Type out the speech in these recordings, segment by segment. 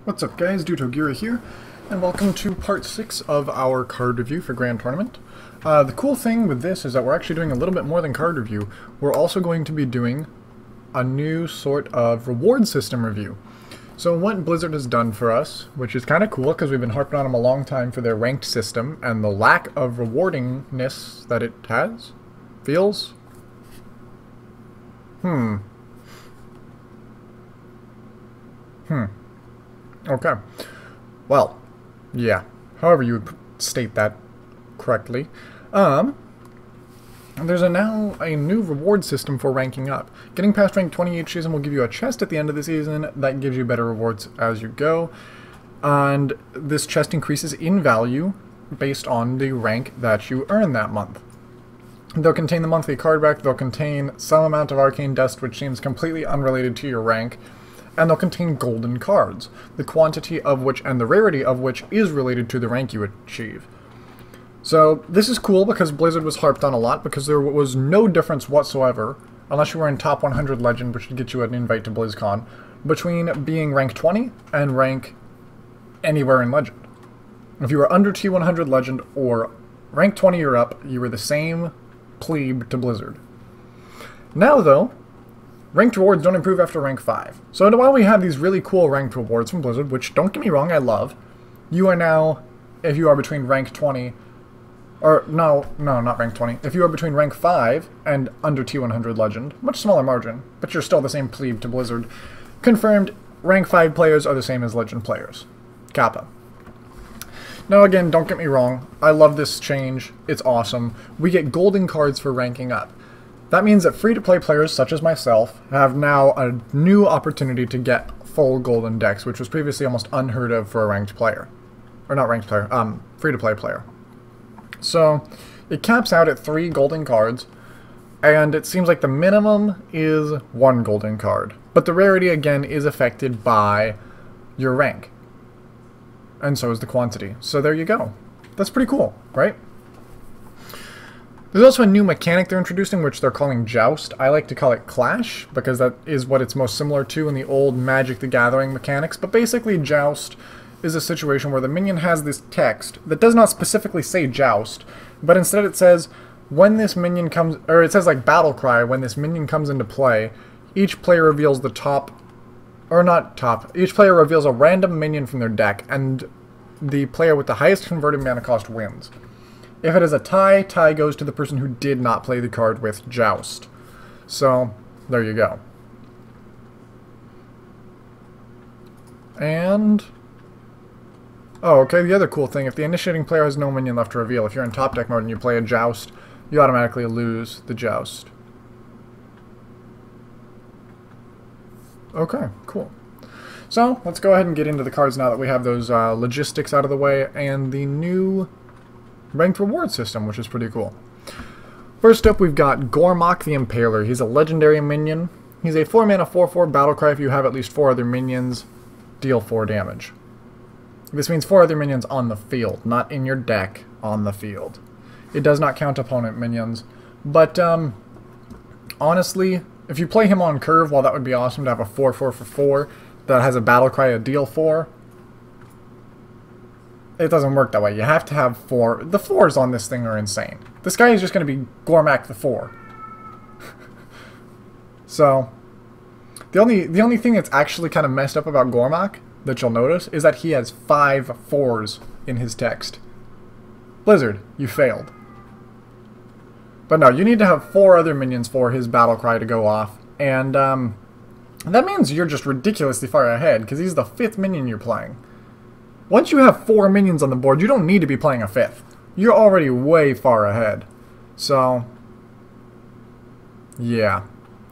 What's up guys, Dutogiraikonoka here, and welcome to part 6 of our card review for Grand Tournament. The cool thing with this is that we're actually doing a little bit more than card review. We're also going to be doing a new sort of reward system review. So what Blizzard has done for us, which is kind of cool because we've been harping on them a long time for their ranked system and the lack of rewardingness that it has, feels. Okay. Well, yeah. However you would state that correctly. There's now a new reward system for ranking up. Getting past rank 20 each season will give you a chest at the end of the season that gives you better rewards as you go. And this chest increases in value based on the rank that you earn that month. They'll contain the monthly card back, they'll contain some amount of arcane dust which seems completely unrelated to your rank, and they'll contain golden cards, the quantity of which and the rarity of which is related to the rank you achieve. So this is cool because Blizzard was harped on a lot because there was no difference whatsoever, unless you were in top 100 legend, which would get you an invite to BlizzCon, between being rank 20 and rank anywhere in legend. If you were under T100 legend or rank 20 or up, you were the same plebe to Blizzard. Now though, ranked rewards don't improve after rank 5. So while we have these really cool ranked rewards from Blizzard, which don't get me wrong, I love, you are now, if you are between rank 20, or no, not rank 20, if you are between rank 5 and under T100 legend, much smaller margin, but you're still the same plebe to Blizzard, confirmed rank 5 players are the same as legend players. Kappa. Now again, don't get me wrong, I love this change, it's awesome. We get golden cards for ranking up. That means that free-to-play players, such as myself, have now a new opportunity to get full golden decks, which was previously almost unheard of for a ranked player. Or not ranked player, free-to-play player. So, it caps out at 3 golden cards, and it seems like the minimum is 1 golden card. But the rarity, again, is affected by your rank. And so is the quantity. So there you go. That's pretty cool, right? There's also a new mechanic they're introducing, which they're calling Joust. I like to call it Clash, because that is what it's most similar to in the old Magic the Gathering mechanics. But basically, Joust is a situation where the minion has this text that does not specifically say Joust, but instead it says, when this minion comes, or it says like Battle Cry, when this minion comes into play, each player reveals the top, or not top, each player reveals a random minion from their deck, and the player with the highest converted mana cost wins. If it is a tie, tie goes to the person who did not play the card with Joust. So, there you go. And... oh, okay, the other cool thing, if the initiating player has no minion left to reveal, if you're in top deck mode and you play a Joust, you automatically lose the Joust. Okay, cool. So, let's go ahead and get into the cards now that we have those logistics out of the way, and the new ranked reward system, which is pretty cool. First up, we've got Gormok the Impaler. He's a legendary minion. He's a 4-mana 4/4 battlecry. If you have at least 4 other minions, deal 4 damage. This means 4 other minions on the field, not in your deck, on the field. It does not count opponent minions, but honestly, if you play him on curve, while that would be awesome to have a 4/4 for 4 that has a battlecry, a deal 4, it doesn't work that way. You have to have 4. The 4s on this thing are insane. This guy is just going to be Gormak the 4. So, the only thing that's actually kind of messed up about Gormak that you'll notice is that he has 5 4s in his text. Blizzard, you failed. But no, you need to have 4 other minions for his battle cry to go off, and that means you're just ridiculously far ahead because he's the 5th minion you're playing. Once you have 4 minions on the board, you don't need to be playing a 5th. You're already way far ahead. So, yeah.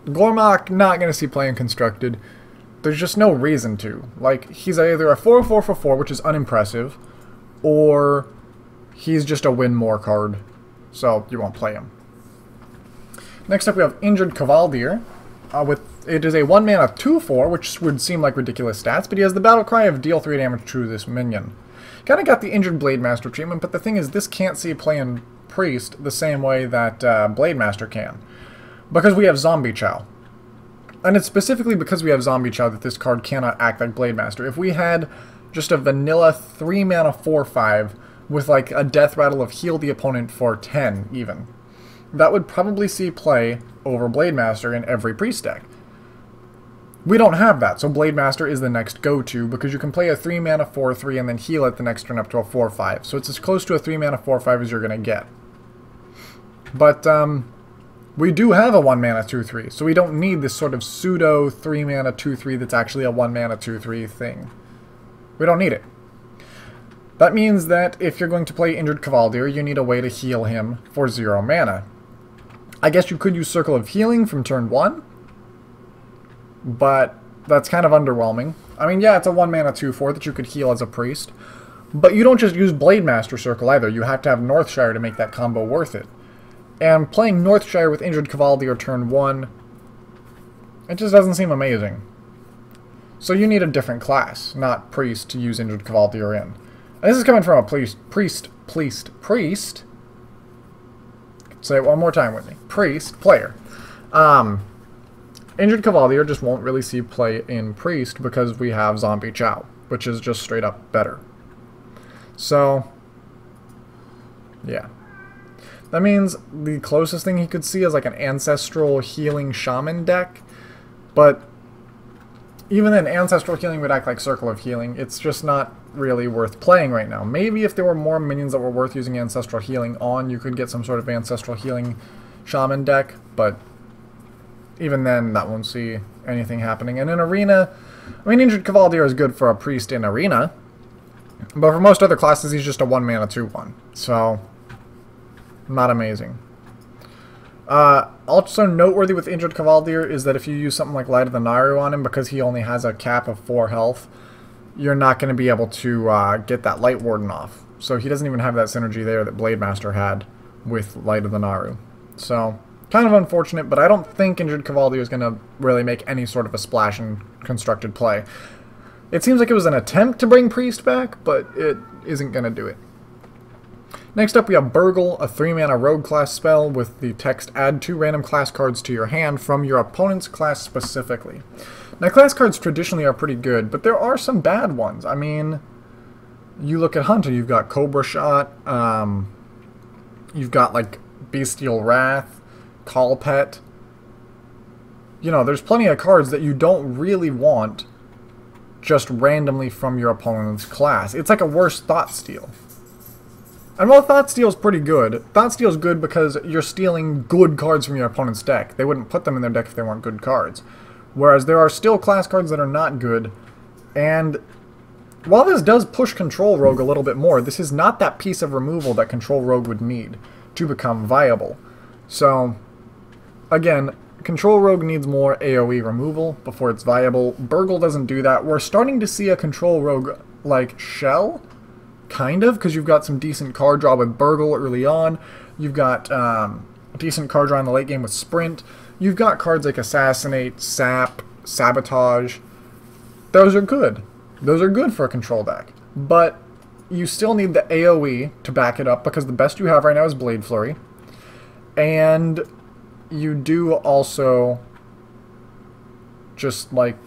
Gormak, not going to see playing constructed. There's just no reason to. Like, he's either a 4/4 for 4, which is unimpressive, or he's just a win more card, so you won't play him. Next up we have Injured Cavaldier. It is a 1-mana 2/4, which would seem like ridiculous stats, but he has the battle cry of deal 3 damage to this minion. Kinda got the Injured Blade Master treatment, but the thing is, this can't see play in Priest the same way that Blade Master can. Because we have Zombie Chow. And it's specifically because we have Zombie Chow that this card cannot act like Blade Master. If we had just a vanilla 3-mana 4/5 with like a Death Rattle of heal the opponent for 10 even, that would probably see play over Blade Master in every priest deck. We don't have that, so Blade Master is the next go-to because you can play a 3-mana 4/3 and then heal it the next turn up to a 4/5. So it's as close to a 3-mana 4/5 as you're going to get. But we do have a 1-mana 2/3, so we don't need this sort of pseudo 3-mana 2/3 that's actually a 1-mana 2/3 thing. We don't need it. That means that if you're going to play Injured Cavalier, you need a way to heal him for 0 mana. I guess you could use Circle of Healing from turn 1, but that's kind of underwhelming. I mean, yeah, it's a 1-mana 2/4 that you could heal as a priest, but you don't just use Blade Master Circle either. You have to have Northshire to make that combo worth it. And playing Northshire with Injured Cavalier turn 1, it just doesn't seem amazing. So you need a different class, not priest, to use Injured Cavalier in. And this is coming from a priest. Say it one more time with me. Priest player. Injured Cavalier just won't really see play in priest because we have Zombie Chow, which is just straight up better. So, yeah. That means the closest thing he could see is like an Ancestral Healing Shaman deck, but even then, Ancestral Healing would act like Circle of Healing. It's just not really worth playing right now. Maybe if there were more minions that were worth using Ancestral Healing on, you could get some sort of Ancestral Healing Shaman deck, but even then, that won't see anything happening. And in Arena, I mean, Injured Cavalier is good for a priest in Arena, but for most other classes, he's just a 1-mana 2/1. So, not amazing. Also noteworthy with Injured Cavalier is that if you use something like Light of the Naru on him, because he only has a cap of 4 health, you're not going to be able to get that Light Warden off. So he doesn't even have that synergy there that Blade Master had with Light of the Naru. So, kind of unfortunate, but I don't think Injured Cavalier is going to really make any sort of a splash in constructed play. It seems like it was an attempt to bring Priest back, but it isn't going to do it. Next up we have Burgle, a 3-mana rogue class spell with the text add 2 random class cards to your hand from your opponent's class specifically. Now class cards traditionally are pretty good, but there are some bad ones. I mean, you look at Hunter, you've got Cobra Shot, you've got like Bestial Wrath, Call Pet. You know, there's plenty of cards that you don't really want just randomly from your opponent's class. It's like a worse Thought Steal. And while Thought Steal's pretty good, Thought Steal's good because you're stealing good cards from your opponent's deck. They wouldn't put them in their deck if they weren't good cards. Whereas there are still class cards that are not good, and while this does push Control Rogue a little bit more, this is not that piece of removal that Control Rogue would need to become viable. So, again, Control Rogue needs more AoE removal before it's viable. Burgle doesn't do that. We're starting to see a Control Rogue like Shell, kind of, because you've got some decent card draw with Burgle early on. You've got a decent card draw in the late game with Sprint. You've got cards like Assassinate, Sap, Sabotage. Those are good. Those are good for a control deck. But you still need the AoE to back it up, because the best you have right now is Blade Flurry. And you do also just, like,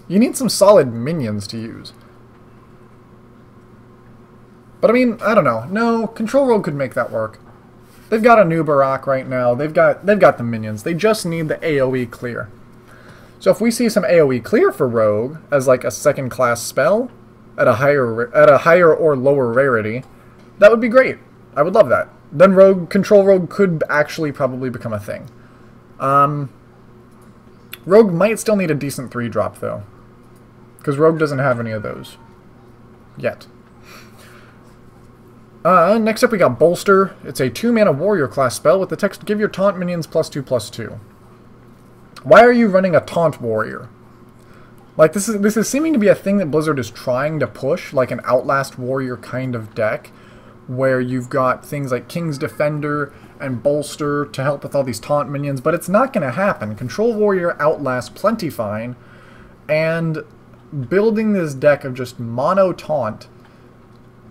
you need some solid minions to use. But I mean, I don't know. No, Control Rogue could make that work. They've got a new Barak right now. They've got the minions. They just need the AoE clear. So if we see some AoE clear for Rogue as like a second class spell at a higher or lower rarity, that would be great. I would love that. Then Control Rogue could actually probably become a thing. Rogue might still need a decent 3-drop though, because Rogue doesn't have any of those yet. Next up we got Bolster. It's a 2-mana warrior class spell with the text give your taunt minions +2/+2. Why are you running a taunt warrior? Like, this is seeming to be a thing that Blizzard is trying to push, like an Outlast warrior kind of deck, where you've got things like King's Defender and Bolster to help with all these taunt minions, but it's not going to happen. Control Warrior outlasts plenty fine, and building this deck of just mono taunt.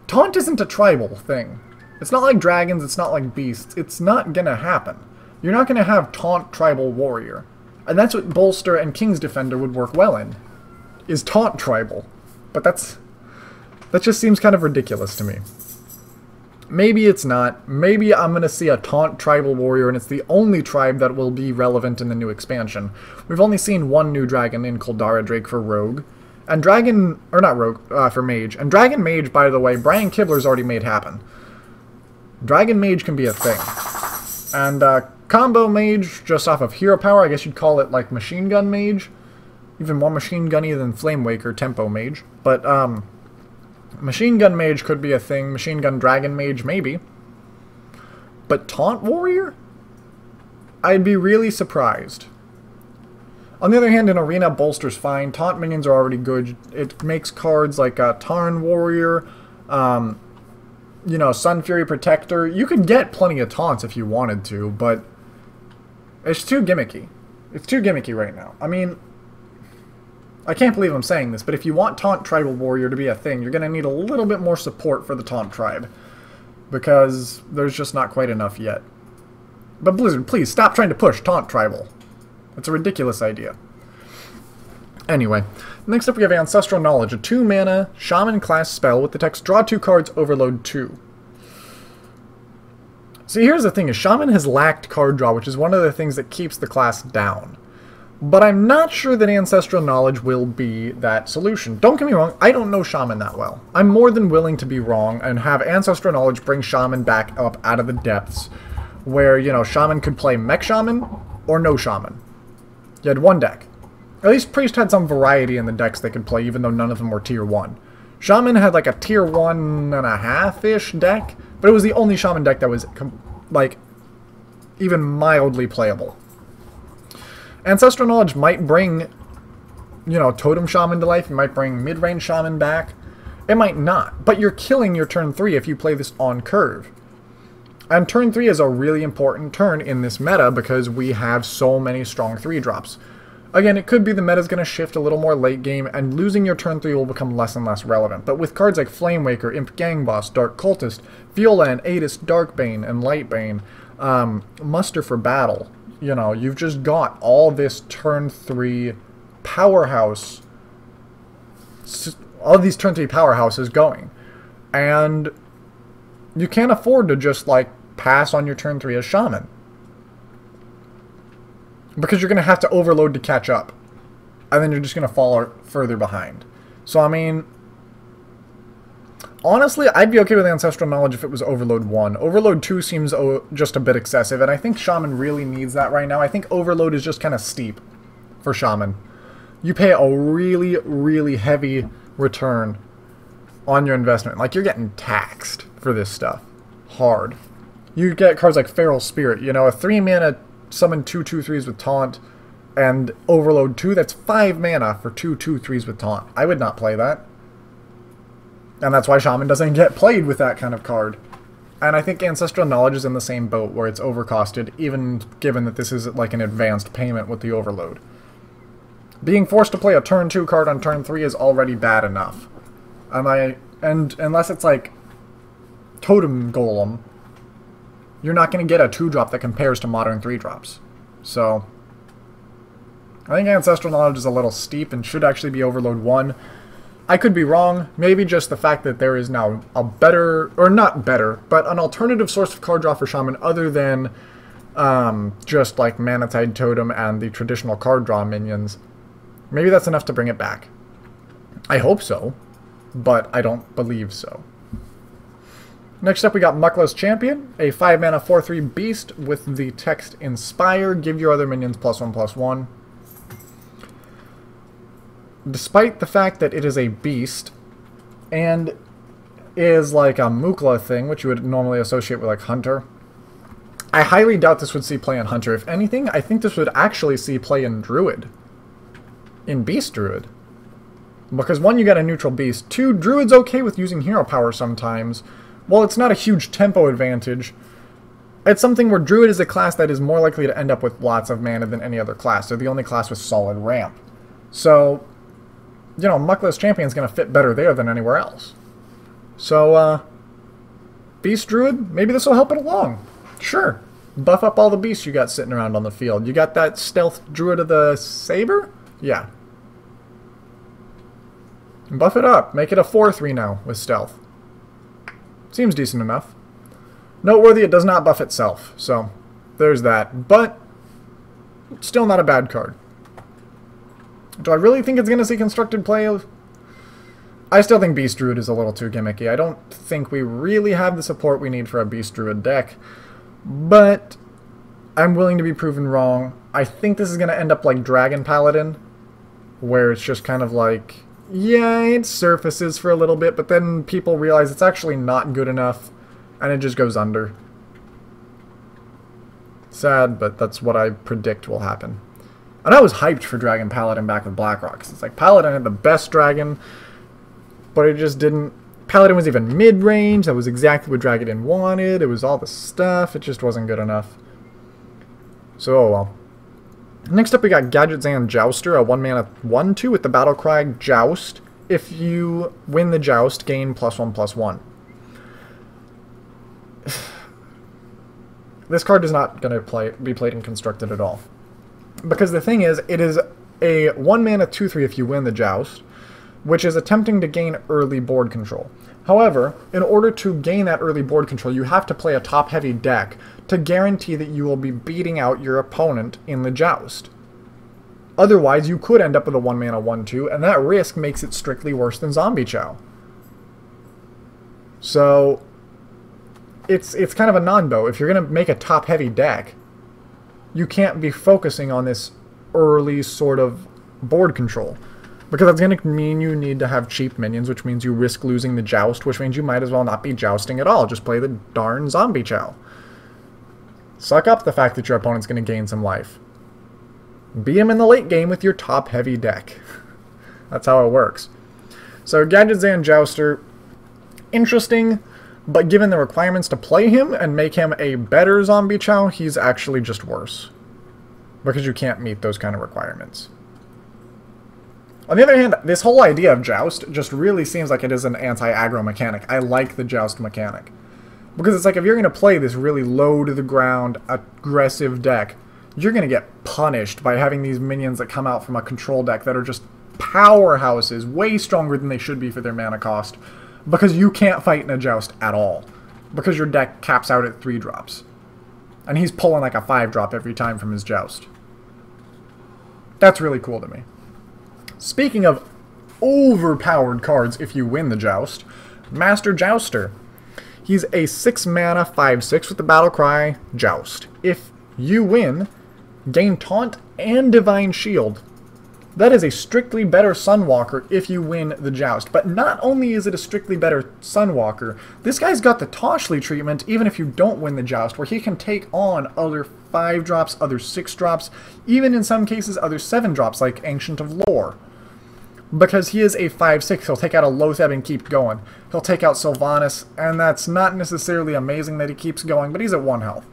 Taunt isn't a tribal thing. It's not like dragons, it's not like beasts. It's not gonna happen. You're not gonna have Taunt Tribal Warrior. And that's what Bolster and King's Defender would work well in, is Taunt Tribal. But that just seems kind of ridiculous to me. Maybe it's not. Maybe I'm going to see a Taunt Tribal Warrior, and it's the only tribe that will be relevant in the new expansion. We've only seen one new dragon in Kuldara Drake for Rogue. And Dragon... or not Rogue, for Mage. And Dragon Mage, by the way, Brian Kibler's already made happen. Dragon Mage can be a thing. And Combo Mage, just off of Hero Power, I guess you'd call it like Machine Gun Mage. Even more Machine Gunny than Flame Waker Tempo Mage. But, Machine Gun Mage could be a thing. Machine Gun Dragon Mage, maybe. But Taunt Warrior? I'd be really surprised. On the other hand, in Arena, Bolster's fine. Taunt minions are already good. It makes cards like Tarn Warrior, you know, Sun Fury Protector. You could get plenty of taunts if you wanted to, but it's too gimmicky. It's too gimmicky right now. I mean, I can't believe I'm saying this, but if you want Taunt Tribal Warrior to be a thing, you're going to need a little bit more support for the Taunt Tribe, because there's just not quite enough yet. But Blizzard, please, stop trying to push Taunt Tribal. It's a ridiculous idea. Anyway, next up we have Ancestral Knowledge, a 2-mana Shaman class spell with the text Draw 2 cards, Overload 2. See, here's the thing, is Shaman has lacked card draw, which is one of the things that keeps the class down. But I'm not sure that Ancestral Knowledge will be that solution. Don't get me wrong, I don't know Shaman that well. I'm more than willing to be wrong and have Ancestral Knowledge bring Shaman back up out of the depths, where, you know, Shaman could play Mech Shaman or no Shaman. You had one deck. At least Priest had some variety in the decks they could play, even though none of them were Tier 1. Shaman had like a Tier 1.5-ish deck, but it was the only Shaman deck that was, like, even mildly playable. Ancestral Knowledge might bring, you know, Totem Shaman to life. It might bring mid-range Shaman back. It might not. But you're killing your turn 3 if you play this on curve. And turn 3 is a really important turn in this meta because we have so many strong 3-drops. Again, it could be the meta's going to shift a little more late game, and losing your turn 3 will become less and less relevant. But with cards like Flame Waker, Imp Gang Boss, Dark Cultist, Viola and Adis, Darkbane, and Lightbane, Muster for Battle, you know, you've just got all this turn 3 powerhouse, all these turn 3 powerhouses going. And you can't afford to just, like, pass on your turn 3 as Shaman, because you're going to have to overload to catch up, and then you're just going to fall further behind. So, I mean, honestly, I'd be okay with Ancestral Knowledge if it was Overload 1. Overload 2 seems just a bit excessive, and I think Shaman really needs that right now. I think Overload is just kind of steep for Shaman. You pay a really, really heavy return on your investment. Like, you're getting taxed for this stuff. Hard. You get cards like Feral Spirit, you know, a 3-mana summon 2/2/3s with Taunt, and Overload 2, that's 5 mana for 2/2/3s with Taunt. I would not play that. And that's why Shaman doesn't get played with that kind of card. And I think Ancestral Knowledge is in the same boat, where it's overcosted, even given that this is like an advanced payment with the Overload. Being forced to play a turn 2 card on turn 3 is already bad enough. And unless it's like Totem Golem, you're not going to get a 2-drop that compares to modern 3-drops. So, I think Ancestral Knowledge is a little steep and should actually be Overload 1. I could be wrong. Maybe just the fact that there is now a better, or not better, but an alternative source of card draw for Shaman other than just like Manatide Totem and the traditional card draw minions. Maybe that's enough to bring it back. I hope so, but I don't believe so. Next up we got Muckless Champion, a 5-mana 4/3 beast with the text Inspire. Give your other minions +1/+1. Despite the fact that it is a beast, and is like a Mukla thing, which you would normally associate with like Hunter, I highly doubt this would see play in Hunter. If anything, I think this would actually see play in Druid. In Beast Druid. Because 1, you got a neutral beast. 2, Druid's okay with using hero power sometimes. Well, it's not a huge tempo advantage. It's something where Druid is a class that is more likely to end up with lots of mana than any other class. They're the only class with solid ramp. So, you know, Muckless Champion's going to fit better there than anywhere else. So, Beast Druid, maybe this will help it along. Sure. Buff up all the beasts you got sitting around on the field. You got that stealth druid of the saber? Yeah. Buff it up. Make it a 4/3 now with stealth. Seems decent enough. Noteworthy, it does not buff itself, so there's that. But still not a bad card. Do I really think it's going to see constructed play? I still think Beast Druid is a little too gimmicky. I don't think we really have the support we need for a Beast Druid deck. But I'm willing to be proven wrong. I think this is going to end up like Dragon Paladin, where it's just kind of like, yeah, it surfaces for a little bit, but then people realize it's actually not good enough, and it just goes under. Sad, but that's what I predict will happen. And I was hyped for Dragon Paladin back with Blackrock, 'cause it's like Paladin had the best dragon, but it just didn't... Paladin was even mid-range, that was exactly what Dragon wanted, it was all the stuff, it just wasn't good enough. So, oh well. Next up we got Gadgetzan Jouster, a 1-mana 1/2 with the battle cry Joust. If you win the Joust, gain +1/+1. This card is not going to be played in Constructed at all. Because the thing is, it is a 1-mana 2/3 if you win the Joust, which is attempting to gain early board control. However, in order to gain that early board control, you have to play a top-heavy deck to guarantee that you will be beating out your opponent in the Joust. Otherwise, you could end up with a 1-mana 1/2, and that risk makes it strictly worse than Zombie Chow. So, it's kind of a non-bo. If you're going to make a top-heavy deck, you can't be focusing on this early sort of board control. Because that's going to mean you need to have cheap minions, which means you risk losing the Joust, which means you might as well not be jousting at all. Just play the darn Zombie Chow. Suck up the fact that your opponent's going to gain some life. Beat him in the late game with your top-heavy deck. That's how it works. So Gadgetzan Jouster, interesting, but given the requirements to play him and make him a better Zombie Chow, he's actually just worse. Because you can't meet those kind of requirements. On the other hand, this whole idea of Joust just really seems like it is an anti-aggro mechanic. I like the Joust mechanic. Because it's like, if you're going to play this really low-to-the-ground, aggressive deck, you're going to get punished by having these minions that come out from a control deck that are just powerhouses, way stronger than they should be for their mana cost, because you can't fight in a Joust at all. Because your deck caps out at 3-drops. And he's pulling like a 5-drop every time from his Joust. That's really cool to me. Speaking of overpowered cards if you win the Joust, Master Jouster. He's a 6-mana 5/6 with the battle cry Joust. If you win, gain Taunt and Divine Shield. That is a strictly better Sunwalker if you win the Joust. But not only is it a strictly better Sunwalker, this guy's got the Toshli treatment even if you don't win the Joust, where he can take on other 5-drops, other 6-drops, even in some cases other 7-drops like Ancient of Lore. Because he is a 5/6, he'll take out a Lotheb and keep going. He'll take out Sylvanas, and that's not necessarily amazing that he keeps going, but he's at 1 health.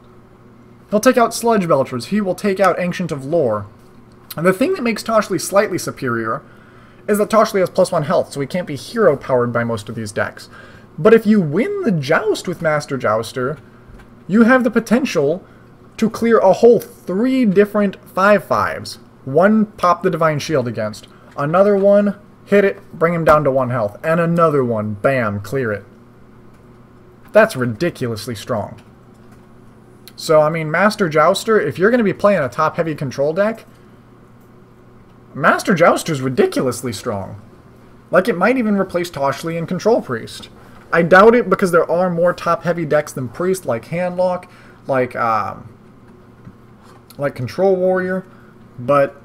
He'll take out Sludge Belchers, he will take out Ancient of Lore. And the thing that makes Toshli slightly superior is that Toshli has +1 health, so he can't be hero-powered by most of these decks. But if you win the Joust with Master Jouster, you have the potential to clear a whole 3 different 5/5s. One, pop the Divine Shield against. Another one, hit it, bring him down to 1 health. And another one, bam, clear it. That's ridiculously strong. So, I mean, Master Jouster, if you're going to be playing a top-heavy control deck, Master Jouster's ridiculously strong. Like, it might even replace Toshli and Control Priest. I doubt it, because there are more top-heavy decks than Priest, like Handlock, like Control Warrior, but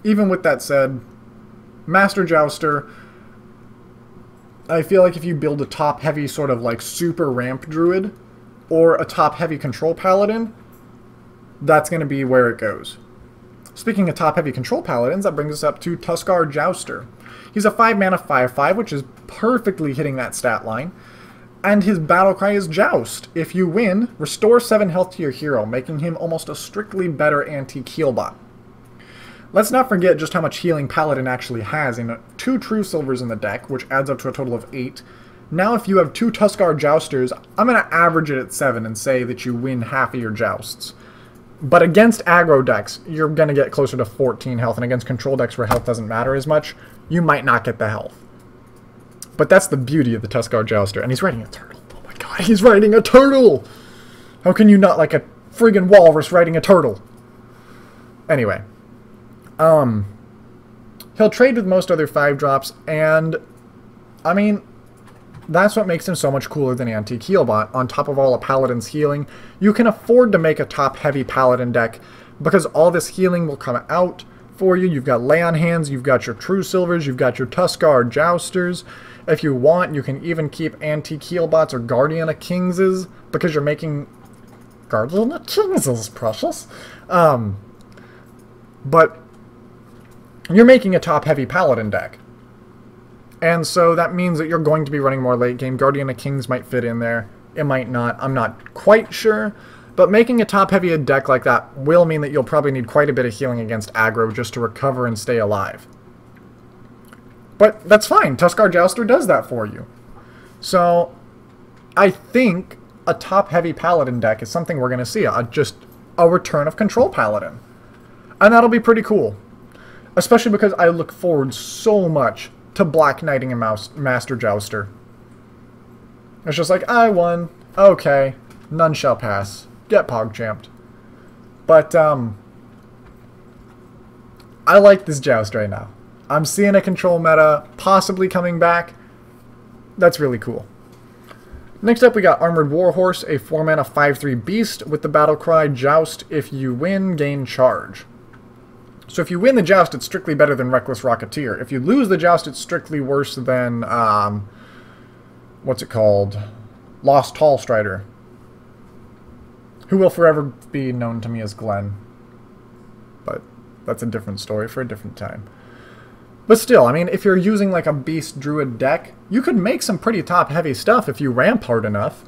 even with that said, Master Jouster, I feel like if you build a top-heavy sort of like super ramp druid, or a top-heavy control paladin, that's going to be where it goes. Speaking of top-heavy control paladins, that brings us up to Tuskar Jouster. He's a 5-mana 5/5, which is perfectly hitting that stat line. And his battle cry is Joust. If you win, restore 7 health to your hero, making him almost a strictly better anti-heal bot. Let's not forget just how much healing Paladin actually has in 2 True Silvers in the deck, which adds up to a total of 8, Now if you have 2 Tuskar Jousters, I'm going to average it at 7 and say that you win half of your jousts. But against aggro decks, you're going to get closer to 14 health, and against control decks where health doesn't matter as much, you might not get the health. But that's the beauty of the Tuskar Jouster. And he's riding a turtle. Oh my god, he's riding a turtle! How can you not like a friggin' walrus riding a turtle? Anyway. He'll trade with most other 5-drops, and I mean, that's what makes him so much cooler than Antique Healbot. On top of all a Paladin's healing, you can afford to make a top-heavy Paladin deck because all this healing will come out for you. You've got Lay on Hands, you've got your True Silvers, you've got your Tuskar Jousters. If you want, you can even keep Antique Healbots or Guardian of Kingses because you're making... Guardian of Kingses, precious. But you're making a top-heavy Paladin deck. And so that means that you're going to be running more late game. Guardian of Kings might fit in there. It might not. I'm not quite sure. But making a top-heavy deck like that will mean that you'll probably need quite a bit of healing against aggro just to recover and stay alive. But that's fine. Tuskar Jouster does that for you. So I think a top-heavy Paladin deck is something we're going to see. Just a return of Control Paladin. And that'll be pretty cool. Especially because I look forward so much to Black Knighting a Master Jouster. It's just like, I won. Okay. None shall pass. Get PogChamped. But, I like this Joust right now. I'm seeing a control meta possibly coming back. That's really cool. Next up we got Armored Warhorse, a 4-mana 5/3 beast with the battle cry, Joust. If you win, gain charge. So if you win the Joust, it's strictly better than Reckless Rocketeer. If you lose the Joust, it's strictly worse than, what's it called? Lost Tall Strider. Who will forever be known to me as Glenn. But that's a different story for a different time. But still, I mean, if you're using like a Beast Druid deck, you could make some pretty top-heavy stuff if you ramp hard enough.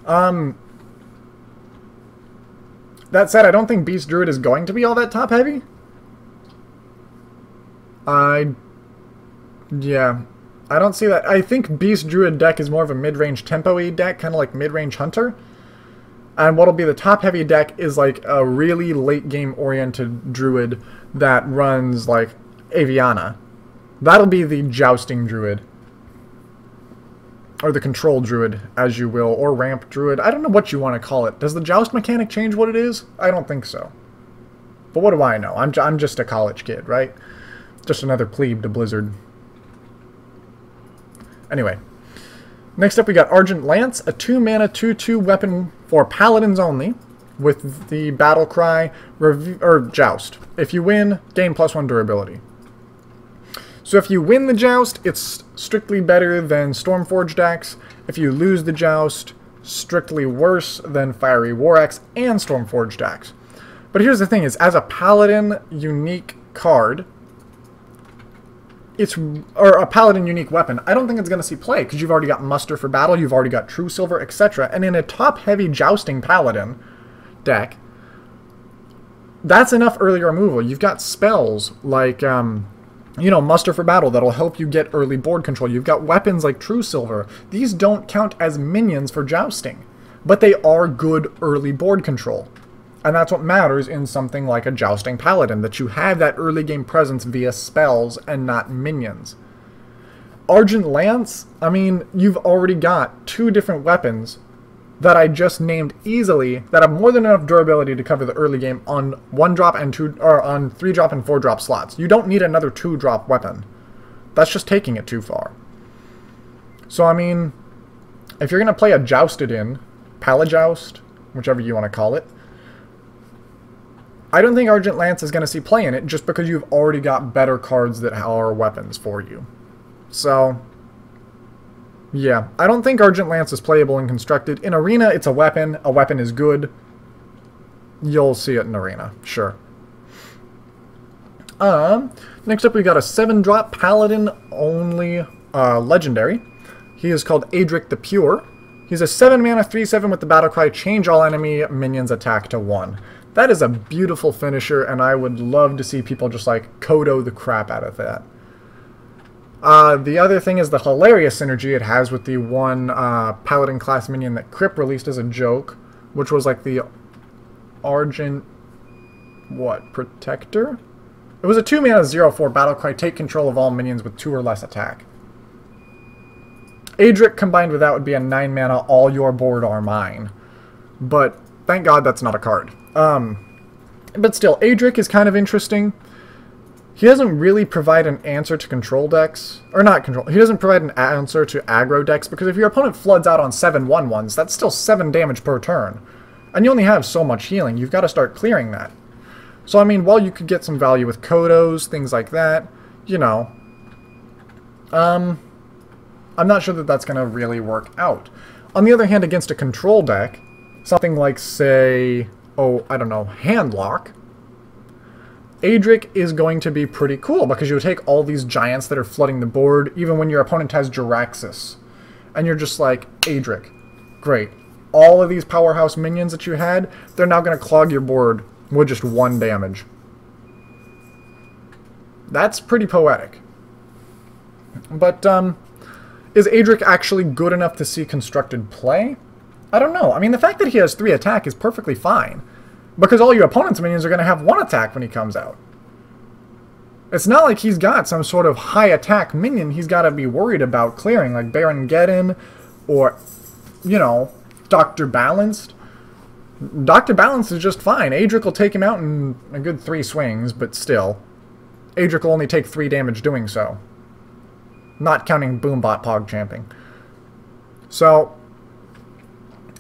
That said, I don't think Beast Druid is going to be all that top-heavy. Yeah, I don't see that. I think Beast Druid deck is more of a mid-range tempo-y deck, kind of like mid-range Hunter. And what'll be the top-heavy deck is like a really late-game oriented Druid that runs like Aviana. That'll be the Jousting Druid. Or the Control Druid, as you will, or Ramp Druid. I don't know what you want to call it. Does the Joust mechanic change what it is? I don't think so. But what do I know? I'm just a college kid, right? Just another plebe to Blizzard. Anyway. Next up we got Argent Lance, a 2-mana 2/2 weapon for Paladins only, with the battle cry, Joust. If you win, gain +1 durability. So if you win the Joust, it's strictly better than Stormforge decks. If you lose the Joust, strictly worse than Fiery War Axe and Stormforge decks. But here's the thing, is as a Paladin unique card, or a Paladin unique weapon, I don't think it's going to see play, because you've already got Muster for Battle, you've already got True Silver, etc. And in a top-heavy Jousting Paladin deck, that's enough early removal. You've got spells like, you know, Muster for Battle that'll help you get early board control. You've got weapons like True Silver. These don't count as minions for Jousting, but they are good early board control. And that's what matters in something like a Jousting Paladin, that you have that early game presence via spells and not minions. Argent Lance, I mean, you've already got 2 different weapons that I just named easily that have more than enough durability to cover the early game on 1-drop and 2, or on 3-drop and 4-drop slots. You don't need another 2-drop weapon. That's just taking it too far. So I mean, if you're going to play a Jousted in, Palajoust, whichever you want to call it, I don't think Argent Lance is going to see play in it just because you've already got better cards that are weapons for you. So, yeah, I don't think Argent Lance is playable in Constructed. In Arena, it's a weapon. A weapon is good. You'll see it in Arena, sure. Next up we got a 7-drop Paladin only legendary. He is called Adric the Pure. He's a 7-mana 3/7 with the battle cry, change all enemy minions attack to 1. That is a beautiful finisher, and I would love to see people just like Kodo the crap out of that. The other thing is the hilarious synergy it has with the one Paladin class minion that Crip released as a joke, which was like the Argent... what? Protector? It was a 2-mana 0/4 battlecry, take control of all minions with 2 or less attack. Adric combined with that would be a 9-mana all your board are mine. But thank God that's not a card. But still, Adric is kind of interesting. He doesn't really provide an answer to control decks. Or not control. He doesn't provide an answer to aggro decks, because if your opponent floods out on 7 1/1s, that's still 7 damage per turn. And you only have so much healing. You've got to start clearing that. So, I mean, while you could get some value with Kodos, things like that, you know, I'm not sure that that's going to really work out. On the other hand, against a control deck, something like, say, oh, I don't know, Handlock, Adric is going to be pretty cool, because you take all these giants that are flooding the board, even when your opponent has Jiraxxus. And you're just like, Adric, great. All of these powerhouse minions that you had, they're now going to clog your board with just 1 damage. That's pretty poetic. But, is Adric actually good enough to see constructed play? I don't know. I mean, the fact that he has 3 attack is perfectly fine, because all your opponent's minions are going to have 1 attack when he comes out. It's not like he's got some sort of high attack minion he's got to be worried about clearing, like Baron Geddon, or, you know, Dr. Balanced. Dr. Balanced is just fine. Adric will take him out in a good 3 swings, but still. Adric will only take 3 damage doing so. Not counting Boombot Pog Champing. So,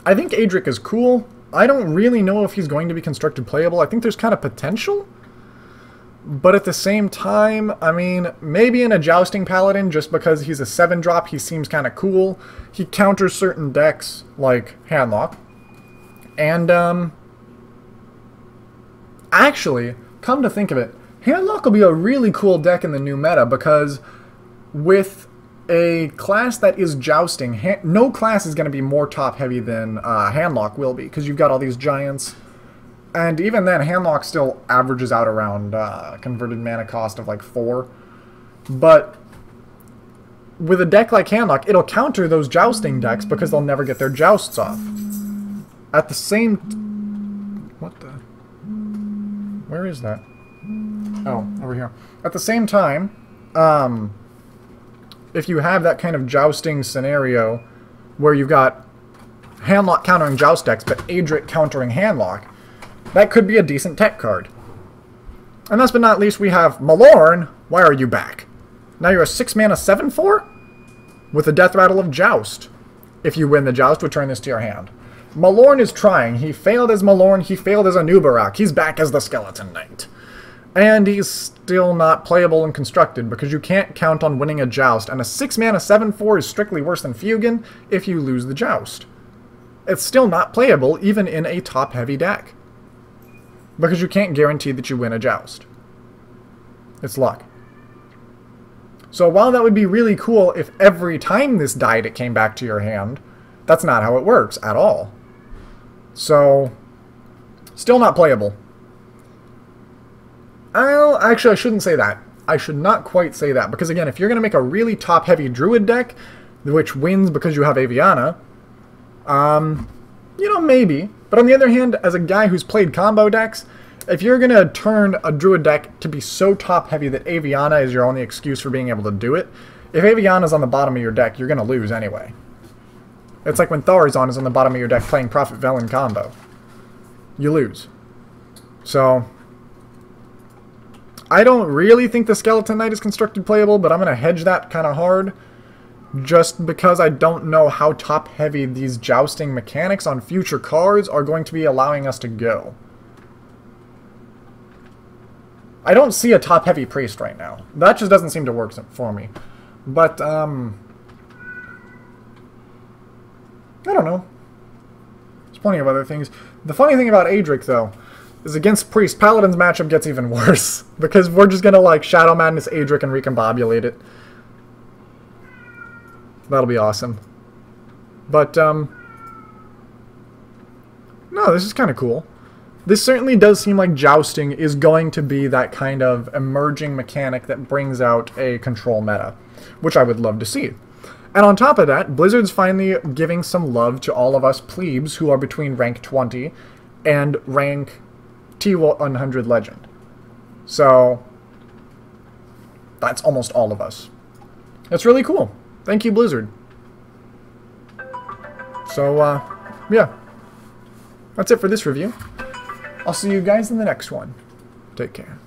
I think Adric is cool. I don't really know if he's going to be constructed playable. I think there's kind of potential. But at the same time, I mean, maybe in a Jousting Paladin, just because he's a 7-drop, he seems kind of cool. He counters certain decks, like Handlock. And, actually, come to think of it, Handlock will be a really cool deck in the new meta, because with a class that is Jousting, no class is going to be more top-heavy than Handlock will be, because you've got all these giants. And even then, Handlock still averages out around converted mana cost of like 4. But with a deck like Handlock, it'll counter those Jousting decks, because they'll never get their Jousts off. At the same... what the... where is that? Oh, over here. At the same time, if you have that kind of Jousting scenario where you've got Handlock countering Joust decks, but Adric countering Handlock, that could be a decent tech card. And last but not least, we have Malorn. Why are you back? Now you're a 6-mana 7/4? With the Death Rattle of Joust. If you win the Joust, return this to your hand. Malorn is trying. He failed as Malorn. He failed as a Nubarak. He's back as the Skeleton Knight. And he's still not playable and constructed, because you can't count on winning a Joust. And a 6-mana 7/4 is strictly worse than Fugan if you lose the Joust. It's still not playable, even in a top-heavy deck, because you can't guarantee that you win a Joust. It's luck. So while that would be really cool if every time this died it came back to your hand, that's not how it works at all. So, still not playable. Well, actually, I shouldn't say that. I should not quite say that, because again, if you're going to make a really top-heavy Druid deck, which wins because you have Aviana, you know, maybe. But on the other hand, as a guy who's played combo decks, if you're going to turn a Druid deck to be so top-heavy that Aviana is your only excuse for being able to do it, if Aviana's on the bottom of your deck, you're going to lose anyway. It's like when Thorazon is on the bottom of your deck playing Prophet Velen combo. You lose. So, I don't really think the Skeleton Knight is constructed playable, but I'm going to hedge that kind of hard, just because I don't know how top-heavy these Jousting mechanics on future cards are going to be allowing us to go. I don't see a top-heavy Priest right now. That just doesn't seem to work for me. But, I don't know. There's plenty of other things. The funny thing about Adric, though, is against Priest, Paladin's matchup gets even worse. Because we're just gonna, like, Shadow Madness Adric and recombobulate it. That'll be awesome. But, no, this is kind of cool. this certainly does seem like jousting is going to be that kind of emerging mechanic that brings out a control meta, which I would love to see. And on top of that, Blizzard's finally giving some love to all of us plebes who are between rank 20 and rank T100 Legend. So, that's almost all of us. That's really cool. Thank you, Blizzard. So, yeah. That's it for this review. I'll see you guys in the next one. Take care.